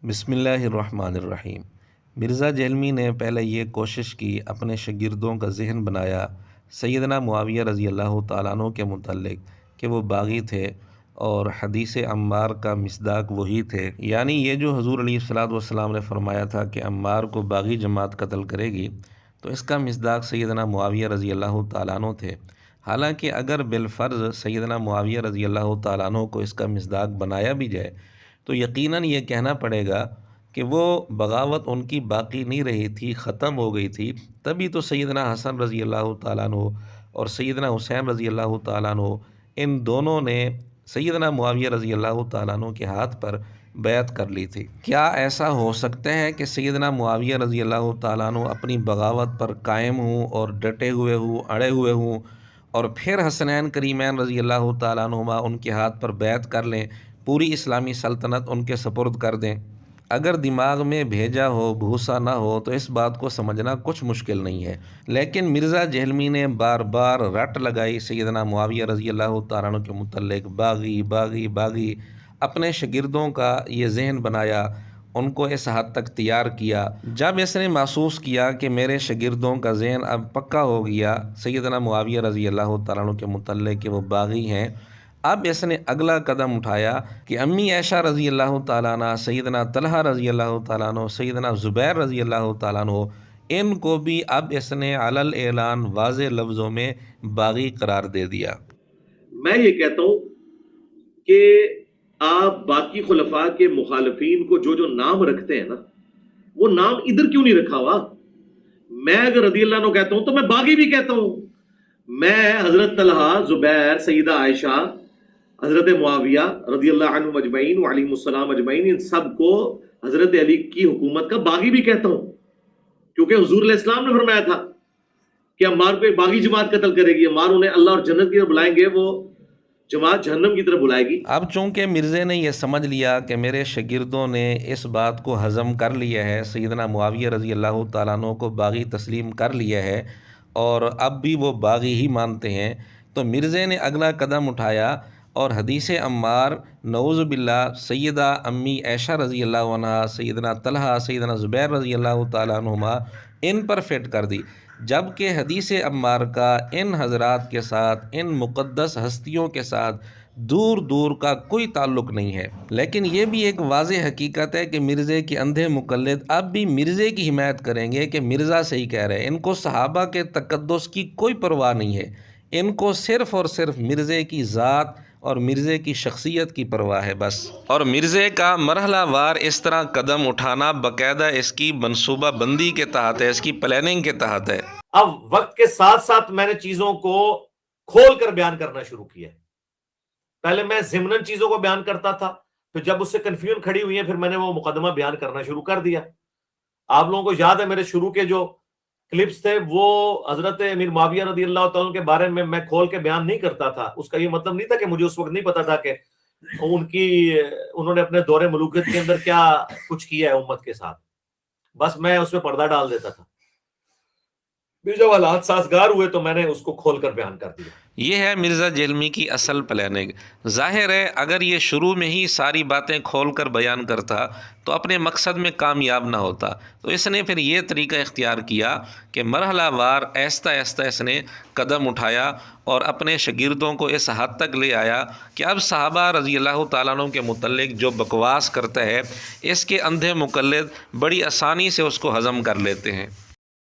بسم اللہ الرحمن الرحیم۔ مرزا جہلمی نے پہلے یہ کوشش کی، اپنے شاگردوں کا ذہن بنایا سیدنا معاویہ رضی اللہ تعالیٰ عنہ کے متعلق کہ وہ باغی تھے اور حدیث عمار کا مصداق وہی تھے، یعنی یہ جو حضور علیہ الصلوۃ والسلام نے فرمایا تھا کہ عمار کو باغی جماعت قتل کرے گی، تو اس کا مصداق سیدنا معاویہ رضی اللہ تعالیٰ عنہ تھے۔ حالانکہ اگر بالفرض سیدنا معاویہ رضی اللہ تعالیٰ عنہ کو اس کا مصداق بنایا بھی جائے تو یقیناً یہ کہنا پڑے گا کہ وہ بغاوت ان کی باقی نہیں رہی تھی، ختم ہو گئی تھی۔ تبھی تو سیدنا حسن رضی اللہ تعالیٰ عنہ اور سیدنا حسین رضی اللہ تعالیٰ عنہ، ان دونوں نے سیدنا معاویہ رضی اللہ تعالیٰ عنہ کے ہاتھ پر بیعت کر لی تھی۔ کیا ایسا ہو سکتا ہے کہ سیدنا معاویہ رضی اللہ تعالیٰ عنہ اپنی بغاوت پر قائم ہوں اور ڈٹے ہوئے ہوں، اڑے ہوئے ہوں، اور پھر حسنین کریمین رضی اللہ تعالیٰ عنہما ان کے ہاتھ پر بیعت کر لیں، پوری اسلامی سلطنت ان کے سپرد کر دیں؟ اگر دماغ میں بھیجا ہو، بھوسا نہ ہو تو اس بات کو سمجھنا کچھ مشکل نہیں ہے۔ لیکن مرزا جہلمی نے بار بار رٹ لگائی سیدنا معاویہ رضی اللہ تعالیٰ عنہ کے متعلق، باغی باغی باغی، اپنے شاگردوں کا یہ ذہن بنایا، ان کو اس حد تک تیار کیا۔ جب اس نے محسوس کیا کہ میرے شاگردوں کا ذہن اب پکا ہو گیا سیدنا معاویہ رضی اللہ تعالیٰ عنہ کے متعلق کہ وہ باغی ہیں، اب اس نے اگلا قدم اٹھایا کہ امی عائشہ رضی اللہ تعالیٰ عنہ، سیدنا طلحہ رضی اللہ تعالیٰ عنہ، سیدنا زبیر رضی اللہ تعالیٰ عنہ، ان کو بھی اب اس نے علی الاعلان واضح لفظوں میں باغی قرار دے دیا۔ میں یہ کہتا ہوں کہ آپ باقی خلفاء کے مخالفین کو جو نام رکھتے ہیں نا، وہ نام ادھر کیوں نہیں رکھا ہوا؟ میں اگر رضی اللہ عنہ کہتا ہوں تو میں باغی بھی کہتا ہوں۔ میں حضرت طلحہ، زبیر، سیدہ عائشہ، حضرت معاویہ رضی اللہ عنہ اجمعین وعلیہم السلام اجمعین، ان سب کو حضرت علی کی حکومت کا باغی بھی کہتا ہوں، کیونکہ حضور علیہ السلام نے فرمایا تھا کہ عمار کو ایک باغی جماعت قتل کرے گی، عمار انہیں اللہ اور جنت کی طرف بلائیں گے، وہ جماعت جہنم کی طرف بلائے گی۔ اب چونکہ مرزے نے یہ سمجھ لیا کہ میرے شاگردوں نے اس بات کو ہضم کر لیا ہے، سیدنا معاویہ رضی اللہ تعالیٰ عنہ کو باغی تسلیم کر لیا ہے اور اب بھی وہ باغی ہی مانتے ہیں، تو مرزے نے اگلا قدم اٹھایا اور حدیث عمار نعوذ باللہ سیدہ امی عائشہ رضی اللہ عنہ، سیدنا طلحہ، سیدنا زبیر رضی اللہ تعالیٰ عنہما، ان پر فٹ کر دی، جبکہ حدیث عمار کا ان حضرات کے ساتھ، ان مقدس ہستیوں کے ساتھ دور دور کا کوئی تعلق نہیں ہے۔ لیکن یہ بھی ایک واضح حقیقت ہے کہ مرزے کے اندھے مقلد اب بھی مرزے کی حمایت کریں گے کہ مرزا صحیح کہہ رہے ہیں۔ ان کو صحابہ کے تقدس کی کوئی پرواہ نہیں ہے، ان کو صرف اور صرف مرزے کی ذات اور مرزے کی شخصیت کی پرواہ ہے بس۔ اور مرزے کا مرحلہ وار اس طرح قدم اٹھانا باقاعدہ اس کی منصوبہ بندی کے تحت ہے، اس کی پلاننگ کے تحت ہے۔ اب وقت کے ساتھ ساتھ میں نے چیزوں کو کھول کر بیان کرنا شروع کیا۔ پہلے میں ضمناً چیزوں کو بیان کرتا تھا، پھر جب اس سے کنفیوژن کھڑی ہوئی ہے پھر میں نے وہ مقدمہ بیان کرنا شروع کر دیا۔ آپ لوگوں کو یاد ہے میرے شروع کے جو کلپس تھے وہ حضرت امیر معاویہ رضی اللہ تعالیٰ کے بارے میں کھول کے بیان نہیں کرتا تھا۔ اس کا یہ مطلب نہیں تھا کہ مجھے اس وقت نہیں پتا تھا کہ انہوں نے اپنے دور ملوکیت کے اندر کیا کچھ کیا ہے امت کے ساتھ، بس میں اس پہ پردہ ڈال دیتا تھا۔ پھر جب حالات سازگار ہوئے تو میں نے اس کو کھول کر بیان کر دیا۔ یہ ہے مرزا جہلمی کی اصل پلاننگ۔ ظاہر ہے اگر یہ شروع میں ہی ساری باتیں کھول کر بیان کرتا تو اپنے مقصد میں کامیاب نہ ہوتا، تو اس نے پھر یہ طریقہ اختیار کیا کہ مرحلہ وار آہستہ آہستہ اس نے قدم اٹھایا اور اپنے شاگردوں کو اس حد تک لے آیا کہ اب صحابہ رضی اللہ تعالیٰ عنہ کے متعلق جو بکواس کرتا ہے، اس کے اندھے مقلد بڑی آسانی سے اس کو ہضم کر لیتے ہیں۔